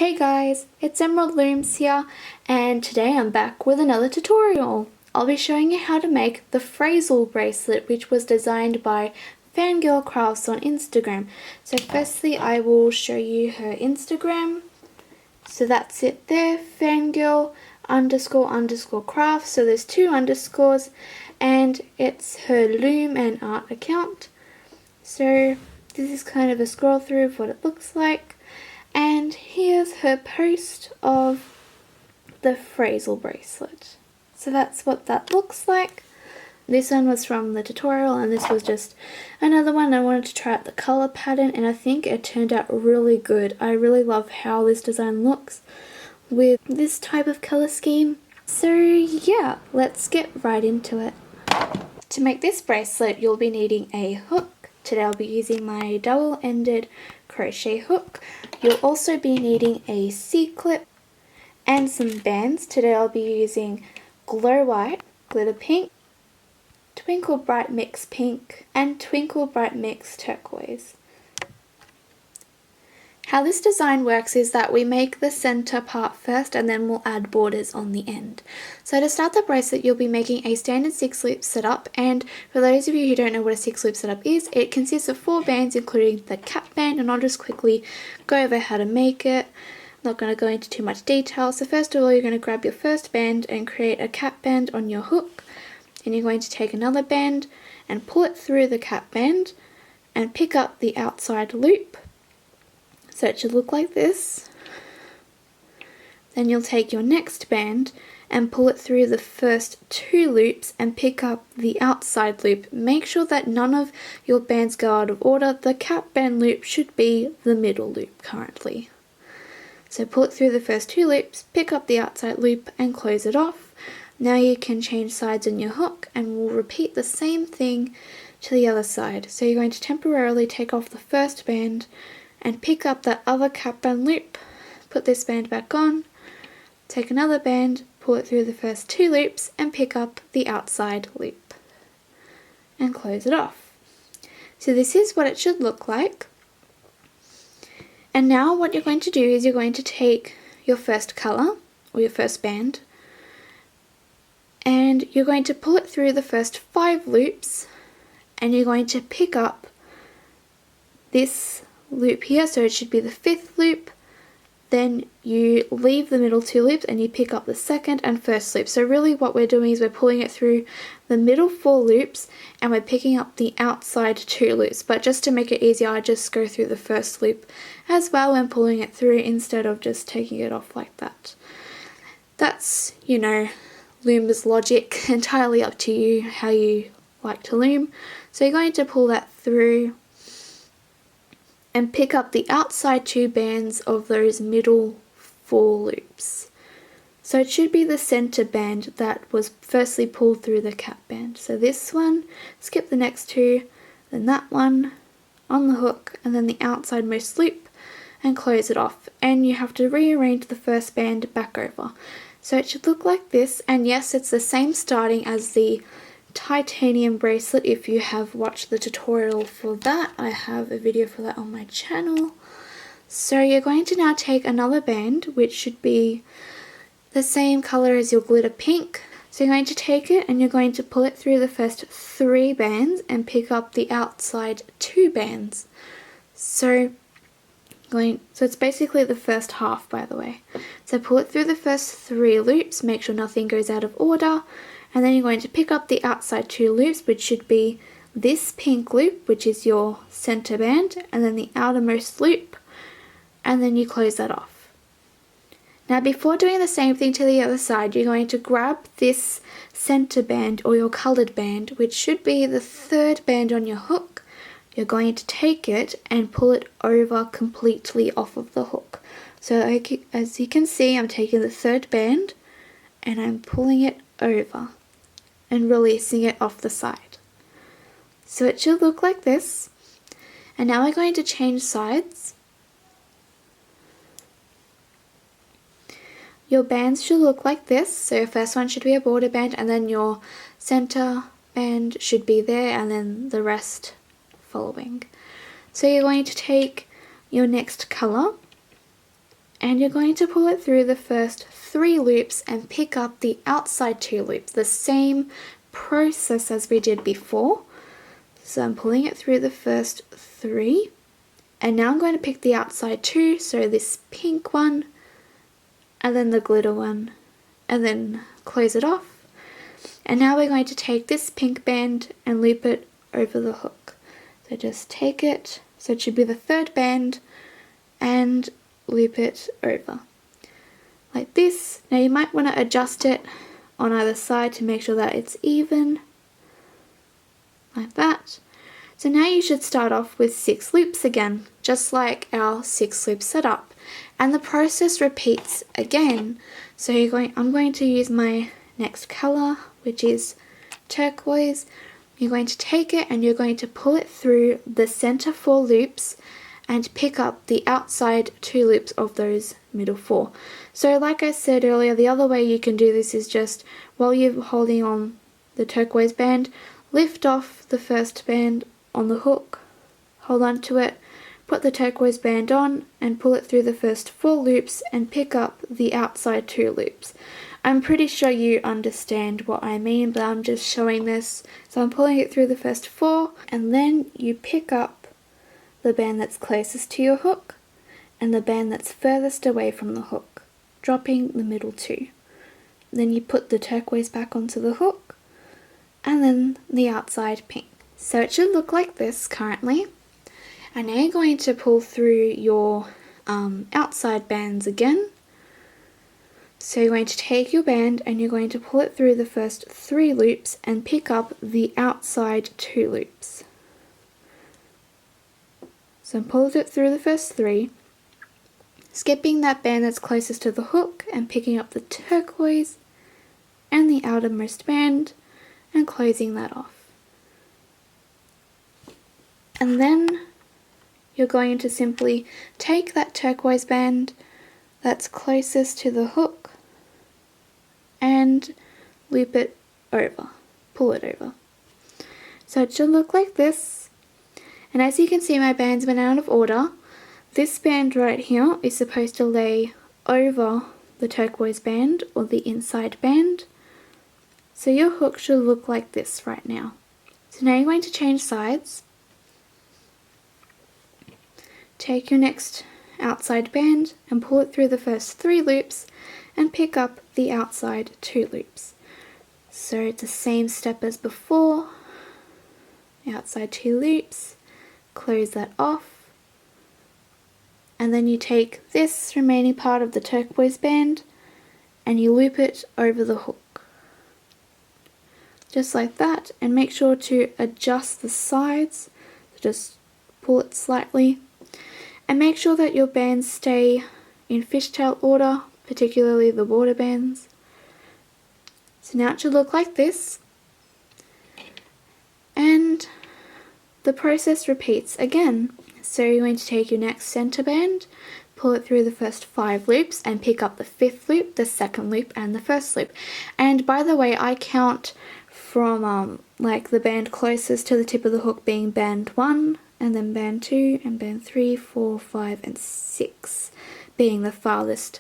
Hey guys, it's Emerald Looms here, and today I'm back with another tutorial. I'll be showing you how to make the Frazel bracelet, which was designed by Fangirl Crafts on Instagram. So firstly I will show you her Instagram. So that's it there, Fangirl __ crafts. So there's 2 underscores and it's her Loom and art account. So this is kind of a scroll through of what it looks like. And here's her post of the Frazel bracelet. So that's what that looks like. This one was from the tutorial and this was just another one. I wanted to try out the colour pattern and I think it turned out really good. I really love how this design looks with this type of colour scheme. So yeah, let's get right into it. To make this bracelet you'll be needing a hook. Today I'll be using my double-ended crochet hook. You'll also be needing a C-clip and some bands. Today I'll be using Glow White, Glitter Pink, Twinkle Bright Mix Pink, and Twinkle Bright Mix Turquoise. How this design works is that we make the center part first and then we'll add borders on the end. So to start the bracelet you'll be making a standard 6-loop setup, and for those of you who don't know what a 6-loop setup is, it consists of 4 bands including the cap band, and I'll just quickly go over how to make it. I'm not going to go into too much detail. So first of all you're going to grab your first band and create a cap band on your hook, and you're going to take another band and pull it through the cap band and pick up the outside loop. So it should look like this. Then you'll take your next band and pull it through the first 2 loops and pick up the outside loop. Make sure that none of your bands go out of order. The cap band loop should be the middle loop currently. So pull it through the first 2 loops, pick up the outside loop and close it off. Now you can change sides on your hook and we'll repeat the same thing to the other side. So you're going to temporarily take off the first band and pick up that other cap band loop, put this band back on, take another band, pull it through the first 2 loops and pick up the outside loop and close it off. So this is what it should look like. And now what you're going to do is you're going to take your first colour or your first band and you're going to pull it through the first 5 loops and you're going to pick up this loop here, so it should be the 5th loop. Then you leave the middle 2 loops and you pick up the 2nd and 1st loop. So really what we're doing is we're pulling it through the middle 4 loops and we're picking up the outside 2 loops. But just to make it easier, I just go through the 1st loop as well when pulling it through instead of just taking it off like that. That's, you know, Loom's logic. Entirely up to you how you like to loom. So you're going to pull that through and pick up the outside 2 bands of those middle 4 loops. So it should be the center band that was firstly pulled through the cap band. So this one, skip the next 2, then that one on the hook, and then the outsidemost loop and close it off. And you have to rearrange the first band back over. So it should look like this, and yes, it's the same starting as the titanium bracelet. If you have watched the tutorial for that, I have a video for that on my channel. So you're going to now take another band which should be the same color as your glitter pink. So you're going to take it and you're going to pull it through the first 3 bands and pick up the outside 2 bands. So it's basically the first half, by the way. So pull it through the first 3 loops, make sure nothing goes out of order. And then you're going to pick up the outside 2 loops, which should be this pink loop, which is your center band, and then the outermost loop, and then you close that off. Now before doing the same thing to the other side, you're going to grab this center band or your colored band, which should be the 3rd band on your hook. You're going to take it and pull it over completely off of the hook. So as you can see, I'm taking the 3rd band and I'm pulling it over and releasing it off the side. So it should look like this. And now we're going to change sides. Your bands should look like this. So your first one should be a border band and then your center band should be there and then the rest following. So you're going to take your next color and you're going to pull it through the first 3 loops and pick up the outside 2 loops, the same process as we did before. So I'm pulling it through the first 3, and now I'm going to pick the outside 2, so this pink one, and then the glitter one, and then close it off. And now we're going to take this pink band and loop it over the hook. So just take it, so it should be the 3rd band, and loop it over like this. Now you might want to adjust it on either side to make sure that it's even, like that. So now you should start off with 6 loops again, just like our 6 loop setup, and the process repeats again. So I'm going to use my next color, which is turquoise. You're going to take it and you're going to pull it through the center 4 loops and pick up the outside 2 loops of those middle 4. So like I said earlier, the other way you can do this is just while you're holding on the turquoise band, lift off the first band on the hook, hold on to it, put the turquoise band on and pull it through the first 4 loops and pick up the outside 2 loops. I'm pretty sure you understand what I mean, but I'm just showing this. So I'm pulling it through the first 4, and then you pick up the band that's closest to your hook and the band that's furthest away from the hook, dropping the middle 2. Then you put the turquoise back onto the hook and then the outside pink. So it should look like this currently. And now you're going to pull through your outside bands again. So you're going to take your band and you're going to pull it through the first 3 loops and pick up the outside 2 loops. So I pulled it through the first 3, skipping that band that's closest to the hook and picking up the turquoise and the outermost band and closing that off. And then you're going to simply take that turquoise band that's closest to the hook and loop it over, pull it over. So it should look like this. And as you can see, my bands went out of order. This band right here is supposed to lay over the turquoise band or the inside band. So your hook should look like this right now. So now you're going to change sides. Take your next outside band and pull it through the first 3 loops and pick up the outside 2 loops. So it's the same step as before. Outside 2 loops, close that off, and then you take this remaining part of the turquoise band and you loop it over the hook. Just like that, and make sure to adjust the sides, so just pull it slightly, and make sure that your bands stay in fishtail order, particularly the border bands. So now it should look like this, and the process repeats again. So you're going to take your next center band, pull it through the first 5 loops and pick up the 5th loop, the 2nd loop and the 1st loop. And by the way, I count from like the band closest to the tip of the hook being band 1, and then band 2 and band 3, 4, 5 and 6 being the farthest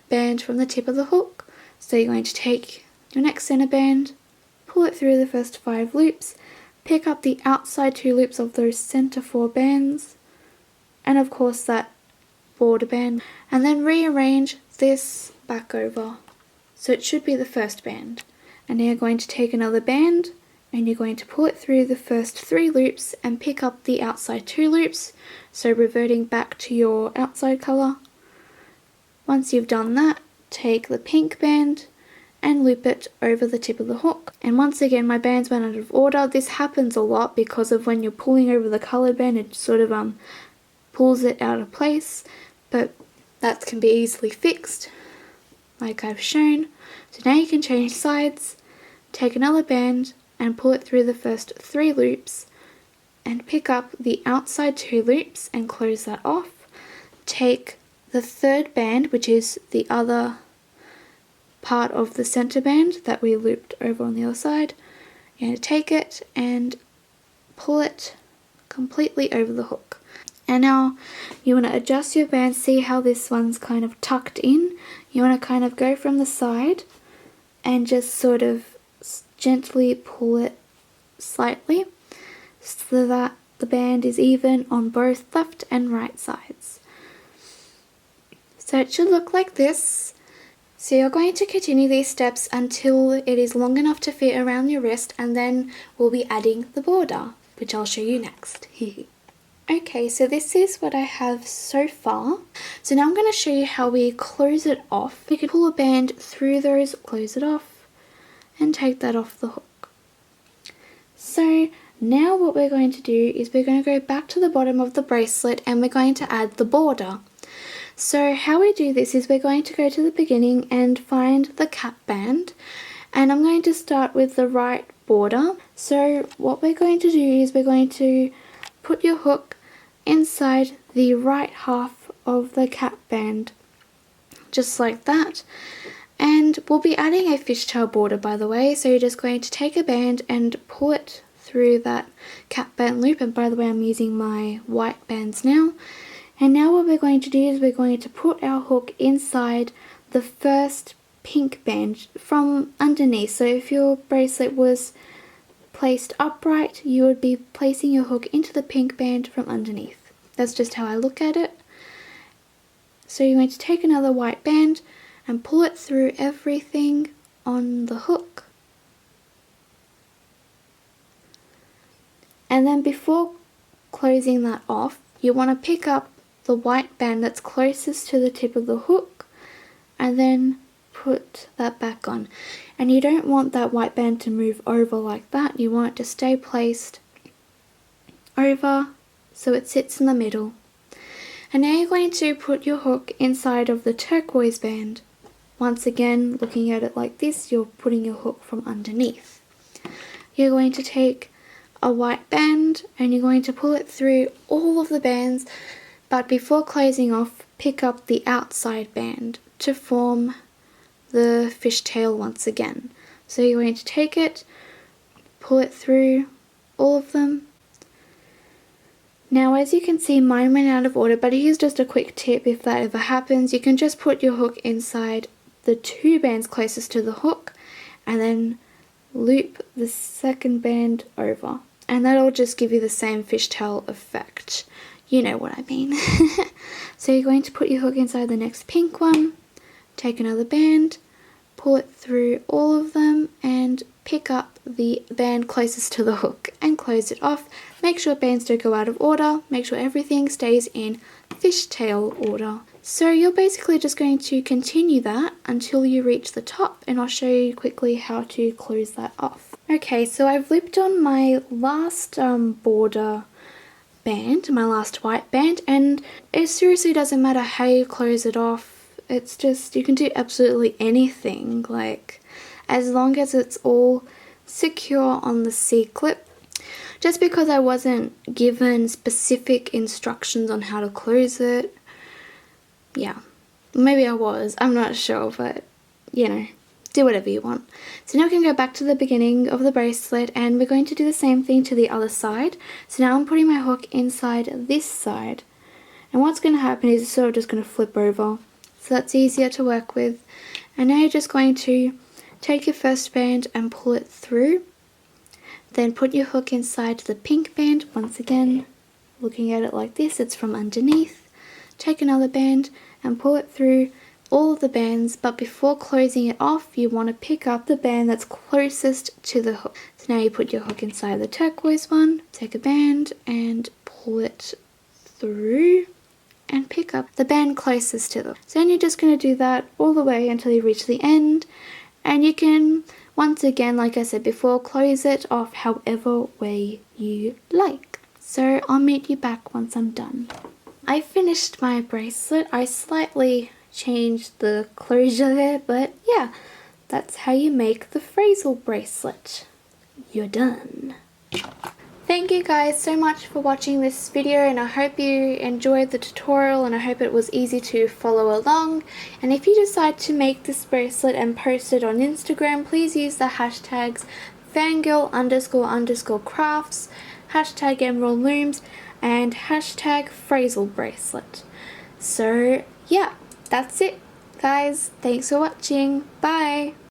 band from the tip of the hook. So you're going to take your next center band, pull it through the first 5 loops, pick up the outside 2 loops of those center 4 bands, and of course that border band, and then rearrange this back over so it should be the first band. And now you're going to take another band and you're going to pull it through the first 3 loops and pick up the outside 2 loops, so reverting back to your outside color. Once you've done that, take the pink band and loop it over the tip of the hook. And once again, my bands went out of order. This happens a lot because of when you're pulling over the colored band, it sort of pulls it out of place, but that can be easily fixed like I've shown. So now you can change sides, take another band and pull it through the first 3 loops and pick up the outside 2 loops and close that off. Take the 3rd band, which is the other part of the center band that we looped over on the other side. You're going to take it and pull it completely over the hook. And now you want to adjust your band, see how this one's kind of tucked in. You want to kind of go from the side and just sort of gently pull it slightly so that the band is even on both left and right sides. So it should look like this. So you're going to continue these steps until it is long enough to fit around your wrist, and then we'll be adding the border, which I'll show you next. Okay, so this is what I have so far. So now I'm going to show you how we close it off. You can pull a band through those, close it off, and take that off the hook. So now what we're going to do is we're going to go back to the bottom of the bracelet and we're going to add the border. So how we do this is we're going to go to the beginning and find the cap band, and I'm going to start with the right border. So what we're going to do is we're going to put your hook inside the right half of the cap band, just like that. And we'll be adding a fishtail border, by the way, so you're just going to take a band and pull it through that cap band loop. And by the way, I'm using my white bands now. And now what we're going to do is we're going to put our hook inside the first pink band from underneath. So if your bracelet was placed upright, you would be placing your hook into the pink band from underneath. That's just how I look at it. So you're going to take another white band and pull it through everything on the hook. And then before closing that off, you want to pick up the white band that's closest to the tip of the hook and then put that back on. And you don't want that white band to move over like that. You want it to stay placed over so it sits in the middle. And now you're going to put your hook inside of the turquoise band. Once again, looking at it like this, you're putting your hook from underneath. You're going to take a white band and you're going to pull it through all of the bands, but before closing off, pick up the outside band to form the fishtail once again. So you're going to take it, pull it through all of them. Now as you can see, mine went out of order, but here's just a quick tip. If that ever happens, you can just put your hook inside the two bands closest to the hook and then loop the second band over, and that'll just give you the same fishtail effect. You know what I mean. So you're going to put your hook inside the next pink one, take another band, pull it through all of them and pick up the band closest to the hook and close it off. Make sure bands don't go out of order, make sure everything stays in fishtail order. So you're basically just going to continue that until you reach the top, and I'll show you quickly how to close that off. Okay, so I've looped on my last border band, my last white band, and it seriously doesn't matter how you close it off. It's just, you can do absolutely anything, like as long as it's all secure on the C-clip. Just because I wasn't given specific instructions on how to close it, yeah, maybe I was, I'm not sure, but you know, do whatever you want. So now we can go back to the beginning of the bracelet and we're going to do the same thing to the other side. So now I'm putting my hook inside this side, and what's going to happen is it's sort of just going to flip over, so that's easier to work with. And now you're just going to take your first band and pull it through, then put your hook inside the pink band. Once again, looking at it like this, it's from underneath. Take another band and pull it through all of the bands, but before closing it off, you want to pick up the band that's closest to the hook. So now you put your hook inside the turquoise one, take a band and pull it through and pick up the band closest to them. So then you're just going to do that all the way until you reach the end, and you can, once again, like I said before, close it off however way you like. So I'll meet you back once I'm done. I finished my bracelet. I slightly changed the closure there, but yeah, that's how you make the Frazel bracelet. You're done. Thank you guys so much for watching this video, and I hope you enjoyed the tutorial and I hope it was easy to follow along. And if you decide to make this bracelet and post it on Instagram, please use the hashtags fangirl__crafts, hashtag emerald looms, and hashtag Frazel bracelet. So yeah, that's it guys. Thanks for watching. Bye.